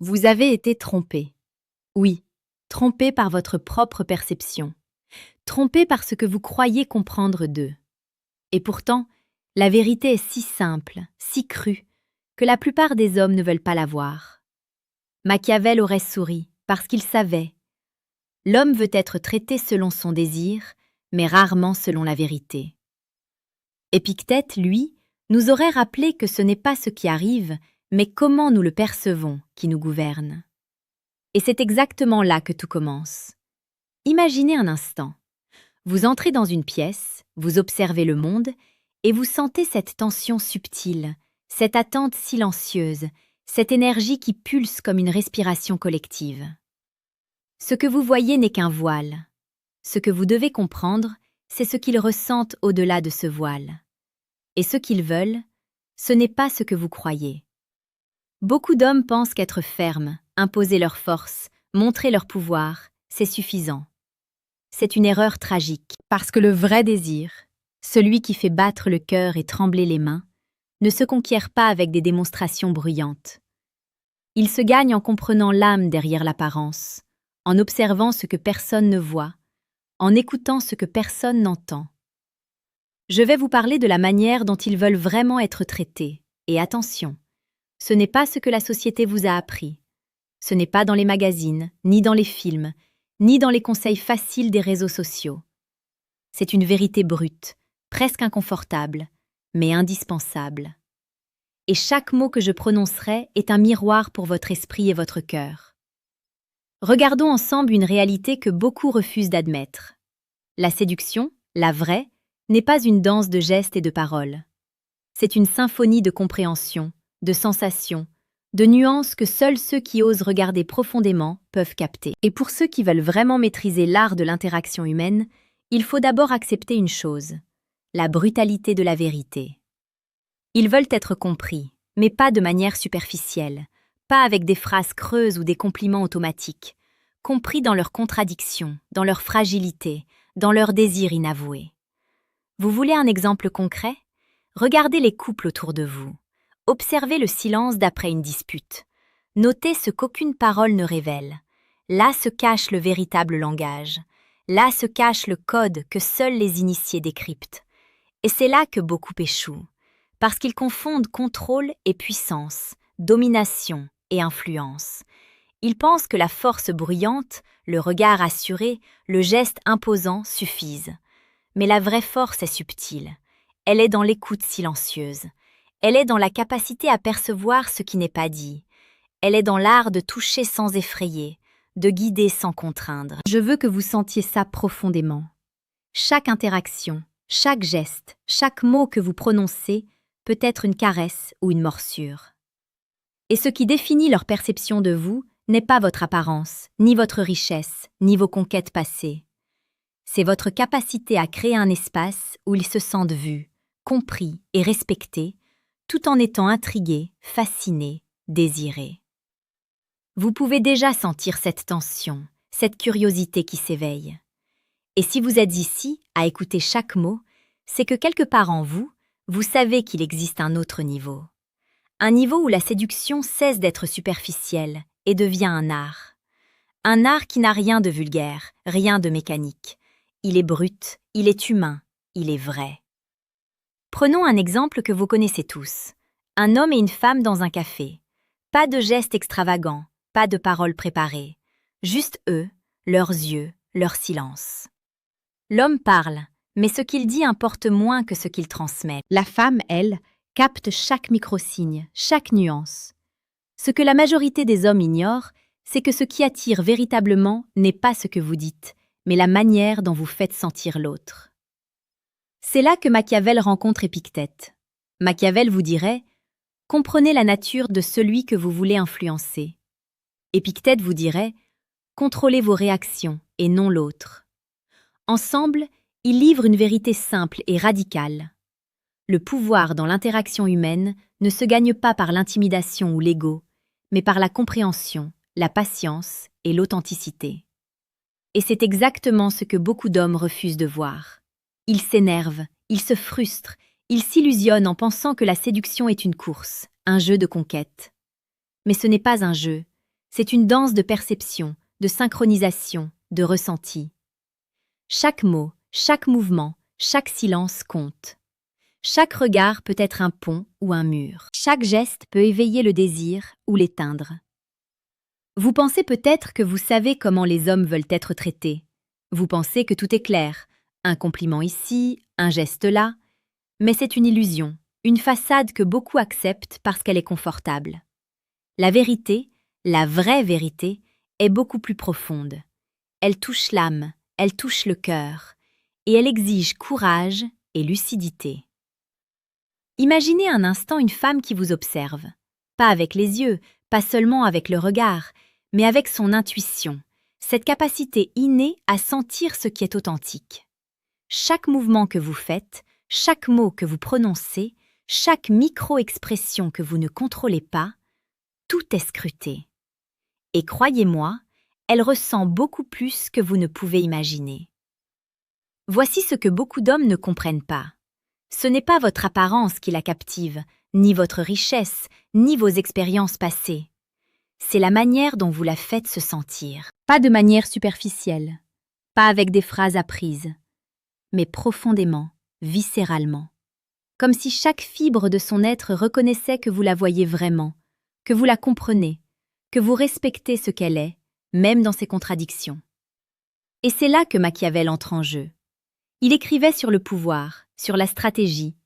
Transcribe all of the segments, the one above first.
Vous avez été trompé. Oui, trompé par votre propre perception. Trompé par ce que vous croyez comprendre d'eux. Et pourtant, la vérité est si simple, si crue, que la plupart des hommes ne veulent pas la voir. Machiavel aurait souri, parce qu'il savait. L'homme veut être traité selon son désir, mais rarement selon la vérité. Épictète, lui, nous aurait rappelé que ce n'est pas ce qui arrive, mais comment nous le percevons qui nous gouverne. Et c'est exactement là que tout commence. Imaginez un instant. Vous entrez dans une pièce, vous observez le monde, et vous sentez cette tension subtile, cette attente silencieuse, cette énergie qui pulse comme une respiration collective. Ce que vous voyez n'est qu'un voile. Ce que vous devez comprendre, c'est ce qu'ils ressentent au-delà de ce voile. Et ce qu'ils veulent, ce n'est pas ce que vous croyez. Beaucoup d'hommes pensent qu'être fermes, imposer leur force, montrer leur pouvoir, c'est suffisant. C'est une erreur tragique, parce que le vrai désir, celui qui fait battre le cœur et trembler les mains, ne se conquiert pas avec des démonstrations bruyantes. Il se gagne en comprenant l'âme derrière l'apparence, en observant ce que personne ne voit, en écoutant ce que personne n'entend. Je vais vous parler de la manière dont ils veulent vraiment être traités, et attention, ce n'est pas ce que la société vous a appris. Ce n'est pas dans les magazines, ni dans les films, ni dans les conseils faciles des réseaux sociaux. C'est une vérité brute, presque inconfortable, mais indispensable. Et chaque mot que je prononcerai est un miroir pour votre esprit et votre cœur. Regardons ensemble une réalité que beaucoup refusent d'admettre. La séduction, la vraie, n'est pas une danse de gestes et de paroles. C'est une symphonie de compréhension, de sensations, de nuances que seuls ceux qui osent regarder profondément peuvent capter. Et pour ceux qui veulent vraiment maîtriser l'art de l'interaction humaine, il faut d'abord accepter une chose, la brutalité de la vérité. Ils veulent être compris, mais pas de manière superficielle, pas avec des phrases creuses ou des compliments automatiques, compris dans leurs contradictions, dans leur fragilité, dans leurs désirs inavoués. Vous voulez un exemple concret? Regardez les couples autour de vous. Observez le silence d'après une dispute. Notez ce qu'aucune parole ne révèle. Là se cache le véritable langage. Là se cache le code que seuls les initiés décryptent. Et c'est là que beaucoup échouent, parce qu'ils confondent contrôle et puissance, domination et influence. Ils pensent que la force bruyante, le regard assuré, le geste imposant suffisent. Mais la vraie force est subtile. Elle est dans l'écoute silencieuse. Elle est dans la capacité à percevoir ce qui n'est pas dit. Elle est dans l'art de toucher sans effrayer, de guider sans contraindre. Je veux que vous sentiez ça profondément. Chaque interaction, chaque geste, chaque mot que vous prononcez peut être une caresse ou une morsure. Et ce qui définit leur perception de vous n'est pas votre apparence, ni votre richesse, ni vos conquêtes passées. C'est votre capacité à créer un espace où ils se sentent vus, compris et respectés, tout en étant intrigués, fascinés, désirés. Vous pouvez déjà sentir cette tension, cette curiosité qui s'éveille. Et si vous êtes ici, à écouter chaque mot, c'est que quelque part en vous, vous savez qu'il existe un autre niveau. Un niveau où la séduction cesse d'être superficielle et devient un art. Un art qui n'a rien de vulgaire, rien de mécanique. Il est brut, il est humain, il est vrai. Prenons un exemple que vous connaissez tous. Un homme et une femme dans un café. Pas de gestes extravagants, pas de paroles préparées. Juste eux, leurs yeux, leur silence. L'homme parle, mais ce qu'il dit importe moins que ce qu'il transmet. La femme, elle, capte chaque microsigne, chaque nuance. Ce que la majorité des hommes ignorent, c'est que ce qui attire véritablement n'est pas ce que vous dites, mais la manière dont vous faites sentir l'autre. C'est là que Machiavel rencontre Épictète. Machiavel vous dirait « Comprenez la nature de celui que vous voulez influencer ». Épictète vous dirait « Contrôlez vos réactions et non l'autre ». Ensemble, ils livrent une vérité simple et radicale. Le pouvoir dans l'interaction humaine ne se gagne pas par l'intimidation ou l'ego, mais par la compréhension, la patience et l'authenticité. Et c'est exactement ce que beaucoup d'hommes refusent de voir. Ils s'énervent, ils se frustrent, ils s'illusionnent en pensant que la séduction est une course, un jeu de conquête. Mais ce n'est pas un jeu, C'est une danse de perception, de synchronisation, de ressenti. Chaque mot, chaque mouvement, chaque silence compte. Chaque regard peut être un pont ou un mur. Chaque geste peut éveiller le désir ou l'éteindre. Vous pensez peut-être que vous savez comment les hommes veulent être traités. Vous pensez que tout est clair, un compliment ici, un geste là, mais c'est une illusion, une façade que beaucoup acceptent parce qu'elle est confortable. La vérité, la vraie vérité, est beaucoup plus profonde. Elle touche l'âme, elle touche le cœur, et elle exige courage et lucidité. Imaginez un instant une femme qui vous observe, pas avec les yeux, pas seulement avec le regard, mais avec son intuition, cette capacité innée à sentir ce qui est authentique. Chaque mouvement que vous faites, chaque mot que vous prononcez, chaque micro-expression que vous ne contrôlez pas, tout est scruté. Et croyez-moi, elle ressent beaucoup plus que vous ne pouvez imaginer. Voici ce que beaucoup d'hommes ne comprennent pas. Ce n'est pas votre apparence qui la captive, ni votre richesse, ni vos expériences passées. C'est la manière dont vous la faites se sentir. Pas de manière superficielle, pas avec des phrases apprises, mais profondément, viscéralement. Comme si chaque fibre de son être reconnaissait que vous la voyez vraiment, que vous la comprenez, que vous respectez ce qu'elle est, même dans ses contradictions. Et c'est là que Machiavel entre en jeu. Il écrivait sur le pouvoir, sur la stratégie,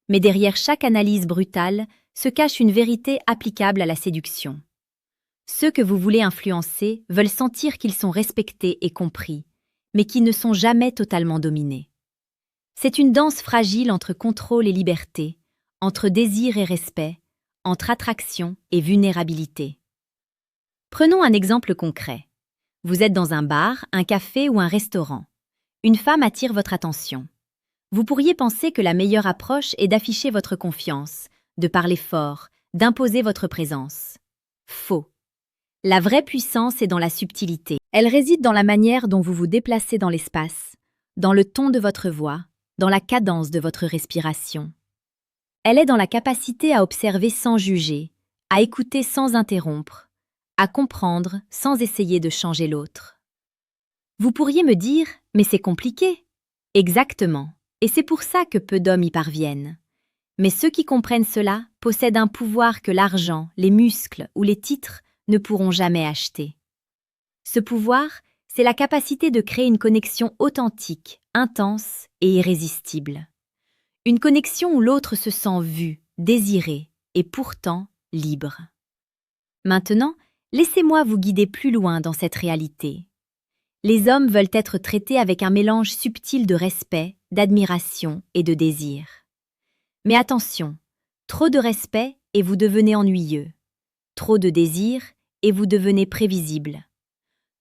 mais derrière chaque analyse brutale se cache une vérité applicable à la séduction. Ceux que vous voulez influencer veulent sentir qu'ils sont respectés et compris, mais qui ne sont jamais totalement dominés. C'est une danse fragile entre contrôle et liberté, entre désir et respect, entre attraction et vulnérabilité. Prenons un exemple concret. Vous êtes dans un bar, un café ou un restaurant. Une femme attire votre attention. Vous pourriez penser que la meilleure approche est d'afficher votre confiance, de parler fort, d'imposer votre présence. Faux. La vraie puissance est dans la subtilité. Elle réside dans la manière dont vous vous déplacez dans l'espace, dans le ton de votre voix, dans la cadence de votre respiration. Elle est dans la capacité à observer sans juger, à écouter sans interrompre, à comprendre sans essayer de changer l'autre. Vous pourriez me dire, mais c'est compliqué. Exactement, et c'est pour ça que peu d'hommes y parviennent. Mais ceux qui comprennent cela possèdent un pouvoir que l'argent, les muscles ou les titres ne pourront jamais acheter. Ce pouvoir, c'est la capacité de créer une connexion authentique, intense et irrésistible. Une connexion où l'autre se sent vu, désiré et pourtant libre. Maintenant, laissez-moi vous guider plus loin dans cette réalité. Les hommes veulent être traités avec un mélange subtil de respect, d'admiration et de désir. Mais attention, trop de respect et vous devenez ennuyeux. Trop de désir et vous devenez prévisible.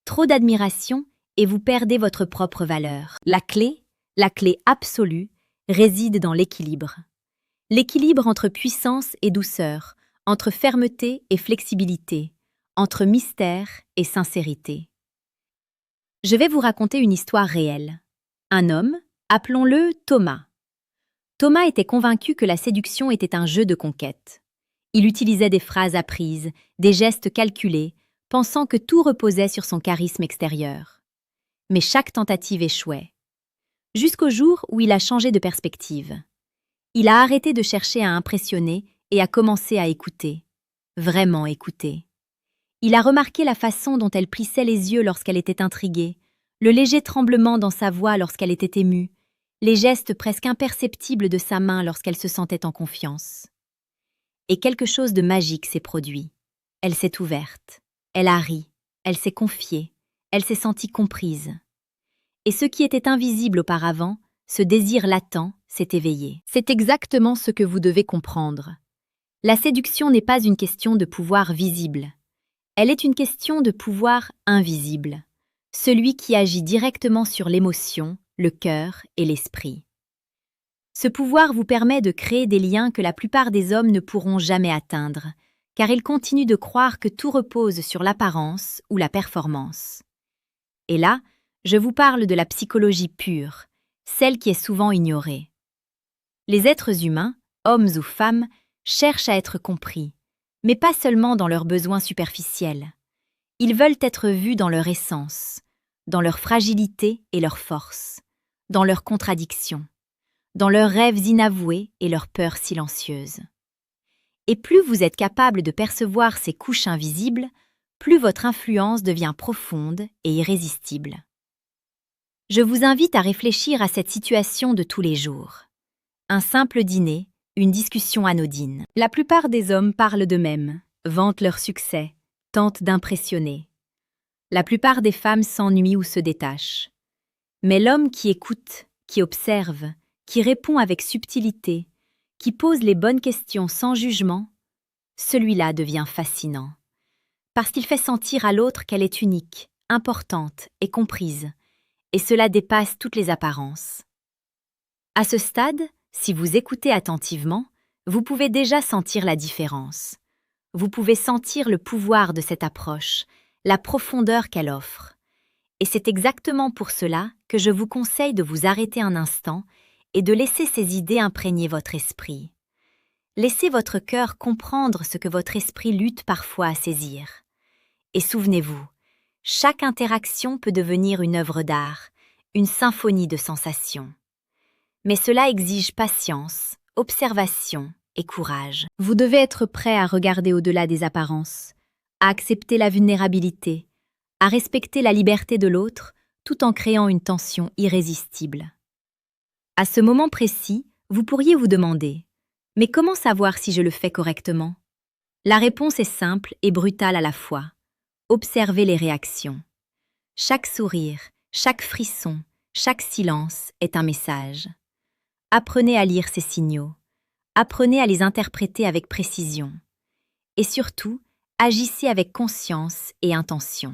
Trop d'admiration et vous perdez votre propre valeur. La clé absolue, réside dans l'équilibre. L'équilibre entre puissance et douceur, entre fermeté et flexibilité, entre mystère et sincérité. Je vais vous raconter une histoire réelle. Un homme, appelons-le Thomas. Thomas était convaincu que la séduction était un jeu de conquête. Il utilisait des phrases apprises, des gestes calculés, pensant que tout reposait sur son charisme extérieur. Mais chaque tentative échouait. Jusqu'au jour où il a changé de perspective. Il a arrêté de chercher à impressionner et a commencé à écouter. Vraiment écouter. Il a remarqué la façon dont elle plissait les yeux lorsqu'elle était intriguée, le léger tremblement dans sa voix lorsqu'elle était émue, les gestes presque imperceptibles de sa main lorsqu'elle se sentait en confiance. Et quelque chose de magique s'est produit. Elle s'est ouverte, elle a ri, elle s'est confiée, elle s'est sentie comprise. Et ce qui était invisible auparavant, ce désir latent, s'est éveillé. C'est exactement ce que vous devez comprendre. La séduction n'est pas une question de pouvoir visible. Elle est une question de pouvoir invisible, celui qui agit directement sur l'émotion, le cœur et l'esprit. Ce pouvoir vous permet de créer des liens que la plupart des hommes ne pourront jamais atteindre, car ils continuent de croire que tout repose sur l'apparence ou la performance. Et là, je vous parle de la psychologie pure, celle qui est souvent ignorée. Les êtres humains, hommes ou femmes, cherchent à être compris, mais pas seulement dans leurs besoins superficiels. Ils veulent être vus dans leur essence, dans leur fragilité et leur force, dans leurs contradictions, dans leurs rêves inavoués et leurs peurs silencieuses. Et plus vous êtes capable de percevoir ces couches invisibles, plus votre influence devient profonde et irrésistible. Je vous invite à réfléchir à cette situation de tous les jours. Un simple dîner, une discussion anodine. La plupart des hommes parlent d'eux-mêmes, vantent leur succès, tentent d'impressionner. La plupart des femmes s'ennuient ou se détachent. Mais l'homme qui écoute, qui observe, qui répond avec subtilité, qui pose les bonnes questions sans jugement, celui-là devient fascinant. Parce qu'il fait sentir à l'autre qu'elle est unique, importante et comprise, et cela dépasse toutes les apparences. À ce stade, si vous écoutez attentivement, vous pouvez déjà sentir la différence. Vous pouvez sentir le pouvoir de cette approche, la profondeur qu'elle offre. Et c'est exactement pour cela que je vous conseille de vous arrêter un instant et de laisser ces idées imprégner votre esprit. Laissez votre cœur comprendre ce que votre esprit lutte parfois à saisir. Et souvenez-vous, chaque interaction peut devenir une œuvre d'art, une symphonie de sensations. Mais cela exige patience, observation et courage. Vous devez être prêt à regarder au-delà des apparences, à accepter la vulnérabilité, à respecter la liberté de l'autre tout en créant une tension irrésistible. À ce moment précis, vous pourriez vous demander « Mais comment savoir si je le fais correctement ?» La réponse est simple et brutale à la fois. Observez les réactions. Chaque sourire, chaque frisson, chaque silence est un message. Apprenez à lire ces signaux. Apprenez à les interpréter avec précision. Et surtout, agissez avec conscience et intention.